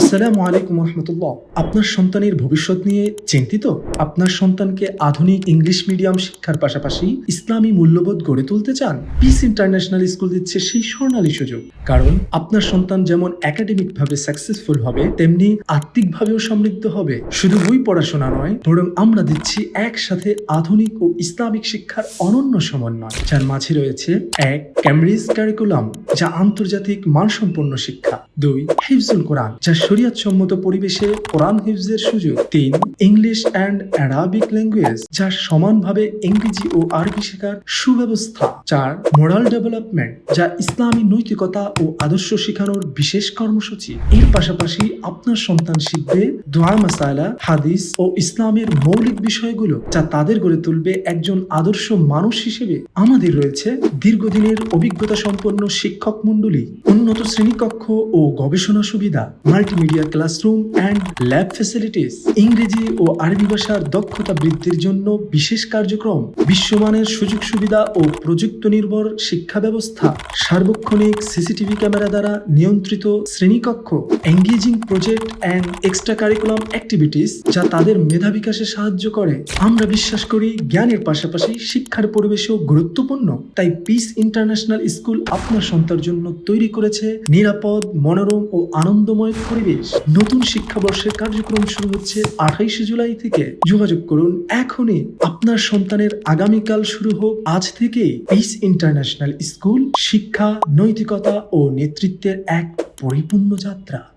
আসসালামু আলাইকুম রহমতুল্লাহ। আপনার সন্তানের ভবিষ্যৎ নিয়ে চিন্তিত? আপনার সন্তানকে আধুনিক ইংলিশ মিডিয়াম শিক্ষার পাশাপাশি ইসলামী মূল্যবোধ গড়ে তুলতে চান? পিস ইন্টারন্যাশনাল স্কুল দিচ্ছে সেই স্বর্ণালী সুযোগ। কারণ আপনার সন্তান যেমন একাডেমিকভাবে সাকসেসফুল হবে, তেমনি আত্মিকভাবেও সমৃদ্ধ হবে। শুধু বই পড়াশোনা নয়, বরং আমরা দিচ্ছি একসাথে আধুনিক ও ইসলামিক শিক্ষার অনন্য সমন্বয়, যার মাঝে রয়েছে 1. ক্যামব্রিজ কারিকুলাম, যা আন্তর্জাতিক মানসম্পন্ন শিক্ষা। 2. হিফজুল কোরআন, যা শরীয়তসম্মত পরিবেশে কোরআন হিফজের সুযোগ। 3. ইংলিশ অ্যান্ড অ্যারাবিক ল্যাঙ্গুয়েজ, যা সমানভাবে ইংরেজি ও আরবি শেখার সুব্যবস্থা। 4. মোরাল ডেভেলপমেন্ট, যা ইসলামী নৈতিকতা ও আদর্শ শেখানোর বিশেষ কর্মসূচি। এর পাশাপাশি আপনার সন্তান শিখবে দোয়া মাসালা, হাদিস ও ইসলামের মৌলিক বিষয়গুলো, যা তাদের গড়ে তুলবে একজন আদর্শ মানুষ হিসেবে। আমাদের রয়েছে দীর্ঘদিনের অভিজ্ঞতা সম্পন্ন শিক্ষক মণ্ডলী, উন্নত শ্রেণীকক্ষ ও গবেষণা সুবিধা, multimedia classroom and lab facilities, ইংরেজি ও আরবি ভাষার দক্ষতা বৃদ্ধির জন্য বিশেষ কার্যক্রম, বিশ্বমানের সুযোগ সুবিধা ও প্রযুক্তি নির্ভর শিক্ষা ব্যবস্থা, সার্বক্ষণিক সিসিটিভি ক্যামেরা দ্বারা নিয়ন্ত্রিত শ্রেণীকক্ষ, engaging project and extra curriculum activities, যা তাদের মেধা বিকাশে সাহায্য করে। আমরা বিশ্বাস করি জ্ঞানের পাশাপাশি শিক্ষার পরিবেশও গুরুত্বপূর্ণ। তাই পিস ইন্টারন্যাশনাল স্কুল আপনার সন্তানের জন্য তৈরি করেছে নিরাপদ, মনোরম ও আনন্দময় পরিবেশ। নতুন শিক্ষাবর্ষের কার্যক্রম শুরু হচ্ছে 28 জুলাই থেকে। যোগাযোগ করুন এখনই। আপনার সন্তানের আগামীকাল শুরু হোক আজ থেকেই। পিস ইন্টারন্যাশনাল স্কুল, শিক্ষা, নৈতিকতা ও নেতৃত্বের এক পরিপূর্ণ যাত্রা।